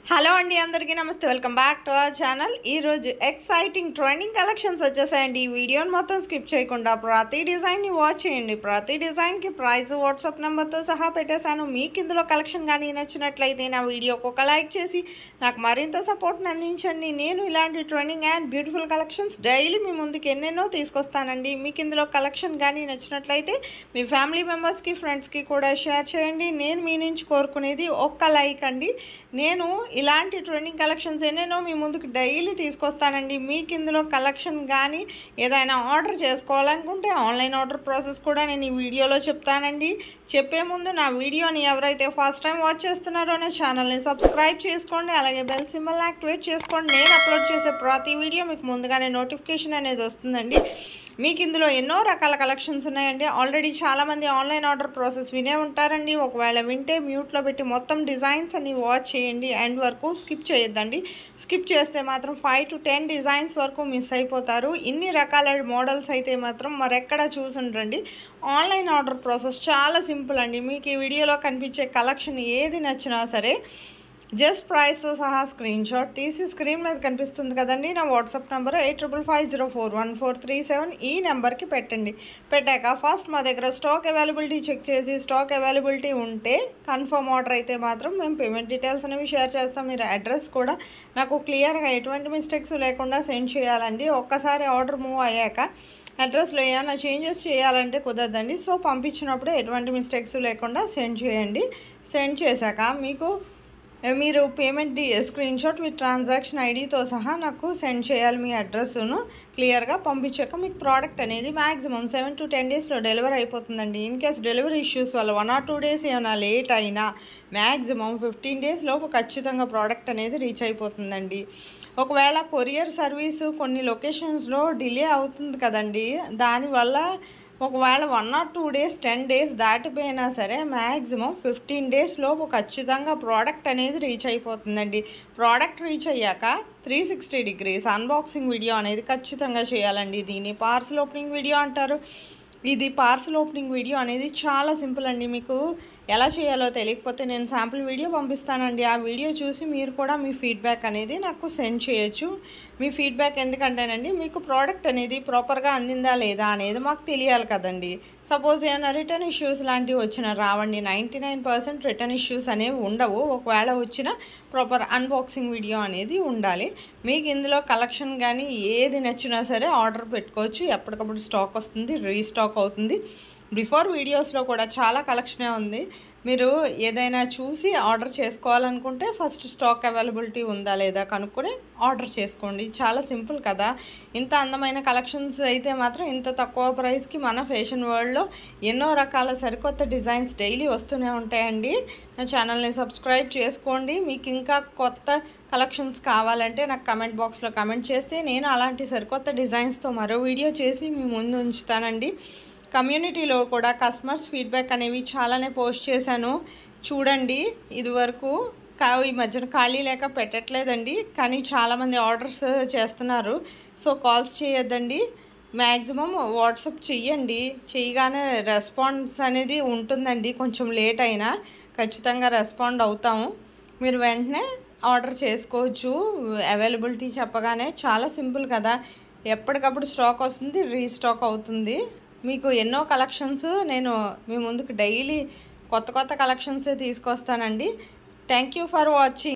Hello అండి, అందరికీ నమస్తే. Welcome back to our channel. ఈరోజు ఎక్సైటింగ్ ట్రెండింగ్ కలెక్షన్స్ వచ్చేసాయండి. ఈ వీడియోని మొత్తం స్కిప్ చేయకుండా ప్రతి డిజైన్ని వాచ్ చేయండి. ప్రతి డిజైన్కి ప్రైస్, వాట్సాప్ నెంబర్తో సహా పెట్టేశాను. మీకు ఇందులో కలెక్షన్ కానీ నచ్చినట్లయితే నా వీడియోకి ఒక లైక్ చేసి నాకు మరింత సపోర్ట్ని అందించండి. నేను ఇలాంటి trending and beautiful collections daily మీ ముందుకు ఎన్నెన్నో తీసుకొస్తానండి. మీకు ఇందులో కలెక్షన్ కానీ నచ్చినట్లయితే మీ ఫ్యామిలీ మెంబర్స్కి, ఫ్రెండ్స్కి కూడా షేర్ చేయండి. నేను మీ నుంచి కోరుకునేది ఒక్క లైక్ అండి. నేను ఇలాంటి ట్రెండింగ్ కలెక్షన్స్ ఎన్నెన్నో మీ ముందుకు డైలీ తీసుకొస్తానండి. మీకు ఇందులో కలెక్షన్ కానీ ఏదైనా ఆర్డర్ చేసుకోవాలనుకుంటే ఆన్లైన్ ఆర్డర్ ప్రాసెస్ కూడా నేను ఈ వీడియోలో చెప్తానండి. చెప్పే ముందు నా వీడియోని ఎవరైతే ఫస్ట్ టైం వాచ్ చేస్తున్నారో నా ఛానల్ని సబ్స్క్రైబ్ చేసుకోండి. అలాగే బెల్ సింబల్ని యాక్టివేట్ చేసుకోండి. నేను అప్లోడ్ చేసే ప్రతి వీడియో మీకు ముందుగానే నోటిఫికేషన్ అనేది వస్తుందండి. మీకు ఇందులో ఎన్నో రకాల కలెక్షన్స్ ఉన్నాయండి. ఆల్రెడీ చాలామంది ఆన్లైన్ ఆర్డర్ ప్రాసెస్ వినే ఉంటారండి. ఒకవేళ వింటే మ్యూట్లో పెట్టి మొత్తం డిజైన్స్ అన్ని వాచ్ చేయండి. ఎండ్ వరకు స్కిప్ చేయొద్దండి. స్కిప్ చేస్తే మాత్రం 5 to 10 డిజైన్స్ వరకు మిస్ అయిపోతారు. ఇన్ని రకాల మోడల్స్ అయితే మాత్రం మరెక్కడ చూసుండ్రండి. ఆన్లైన్ ఆర్డర్ ప్రాసెస్ చాలా సింపుల్ అండి. మీకు ఈ వీడియోలో కనిపించే కలెక్షన్ ఏది నచ్చినా సరే జస్ట్ ప్రైస్తో సహా స్క్రీన్ షాట్ తీసి స్క్రీన్ మీద కనిపిస్తుంది కదండి నా వాట్సాప్ నెంబర్ 8550414437 ఈ నెంబర్కి పెట్టండి. పెట్టాక ఫస్ట్ మా దగ్గర స్టాక్ అవైలబిలిటీ చెక్ చేసి స్టాక్ అవైలబిలిటీ ఉంటే కన్ఫర్మ్ ఆర్డర్ అయితే మాత్రం మేము పేమెంట్ డీటెయిల్స్ అనేవి షేర్ చేస్తాం. మీరు అడ్రస్ కూడా నాకు క్లియర్గా ఎటువంటి మిస్టేక్స్ లేకుండా సెండ్ చేయాలండి. ఒక్కసారి ఆర్డర్ మూవ్ అయ్యాక అడ్రస్లో ఏమైనా చేంజెస్ చేయాలంటే కుదరదండి. సో పంపించినప్పుడు ఎటువంటి మిస్టేక్స్ లేకుండా సెండ్ చేయండి. సెండ్ చేశాక మీరు payment screen shot with transaction ఐడితో సహా నాకు సెండ్ చేయాలి. మీ అడ్రస్ను క్లియర్గా పంపించాక మీకు ప్రోడక్ట్ అనేది మ్యాక్సిమం 7 to 10 డేస్లో డెలివరీ అయిపోతుందండి. ఇన్ కేస్ డెలివరీ ఇష్యూస్ వల్ల 1 or 2 డేస్ ఏమైనా లేట్ అయినా మ్యాక్సిమం 15 డేస్ లోపు ఖచ్చితంగా ప్రోడక్ట్ అనేది రీచ్ అయిపోతుందండి. ఒకవేళ కొరియర్ సర్వీసు కొన్ని లొకేషన్స్లో డిలే అవుతుంది కదండి. దానివల్ల ఒకవేళ 1 or 2 డేస్ 10 డేస్ దాటిపోయినా సరే మ్యాక్సిమం 15 డేస్ లోపు ఖచ్చితంగా ప్రోడక్ట్ అనేది రీచ్ అయిపోతుందండి. ప్రోడక్ట్ రీచ్ అయ్యాక 360 degrees అన్బాక్సింగ్ వీడియో అనేది ఖచ్చితంగా చేయాలండి. దీన్ని పార్సల్ ఓపెనింగ్ వీడియో అంటారు. ఇది పార్సల్ ఓపెనింగ్ వీడియో అనేది చాలా సింపుల్ అండి. మీకు ఎలా చేయాలో తెలియకపోతే నేను శాంపుల్ వీడియో పంపిస్తానండి. ఆ వీడియో చూసి మీరు కూడా మీ ఫీడ్బ్యాక్ అనేది నాకు సెండ్ చేయొచ్చు. మీ ఫీడ్బ్యాక్ ఎందుకంటేనండి మీకు ప్రోడక్ట్ అనేది ప్రాపర్గా అందిందా లేదా అనేది మాకు తెలియాలి కదండి. సపోజ్ ఏమైనా రిటర్న్ ఇష్యూస్ లాంటివి వచ్చినా రావండి. 99% రిటర్న్ ఇష్యూస్ అనేవి ఉండవు. ఒకవేళ వచ్చిన ప్రాపర్ అన్బాక్సింగ్ వీడియో అనేది ఉండాలి. మీకు ఇందులో కలెక్షన్ కానీ ఏది నచ్చినా సరే ఆర్డర్ పెట్టుకోవచ్చు. ఎప్పటికప్పుడు స్టాక్ వస్తుంది, రీస్టాక్ అవుతుంది. బిఫోర్ వీడియోస్లో కూడా చాలా కలెక్షనే ఉంది. మీరు ఏదైనా చూసి ఆర్డర్ చేసుకోవాలనుకుంటే ఫస్ట్ స్టాక్ అవైలబిలిటీ ఉందా లేదా కనుక్కొని ఆర్డర్ చేసుకోండి. చాలా సింపుల్ కదా. ఇంత అందమైన కలెక్షన్స్ అయితే మాత్రం ఇంత తక్కువ ప్రైస్కి మన ఫ్యాషన్ వరల్డ్లో ఎన్నో రకాల సరికొత్త డిజైన్స్ డైలీ వస్తూనే ఉంటాయండి. నా ఛానల్ని సబ్స్క్రైబ్ చేసుకోండి. మీకు ఇంకా కొత్త కలెక్షన్స్ కావాలంటే నాకు కమెంట్ బాక్స్లో కమెంట్ చేస్తే నేను అలాంటి సరికొత్త డిజైన్స్తో మరో వీడియో చేసి మీ ముందు ఉంచుతానండి. కమ్యూనిటీలో కూడా కస్టమర్స్ ఫీడ్బ్యాక్ అనేవి చాలానే పోస్ట్ చేశాను చూడండి. ఇదివరకు ఈ మధ్యన ఖాళీ లేక పెట్టట్లేదండి, కానీ చాలామంది ఆర్డర్స్ చేస్తున్నారు. సో కాల్స్ చేయొద్దండి, మ్యాక్సిమం వాట్సాప్ చెయ్యండి. చేయగానే రెస్పాన్స్ అనేది ఉంటుందండి. కొంచెం లేట్ అయినా ఖచ్చితంగా రెస్పాండ్ అవుతాము. మీరు వెంటనే ఆర్డర్ చేసుకోవచ్చు. అవైలబిలిటీ చెప్పగానే చాలా సింపుల్ కదా. ఎప్పటికప్పుడు స్టాక్ వస్తుంది, రీస్టాక్ అవుతుంది. మీకు ఎన్నో కలెక్షన్స్ నేను మీ ముందుకు డైలీ కొత్త కలెక్షన్సే తీసుకొస్తానండి. Thank you for watching.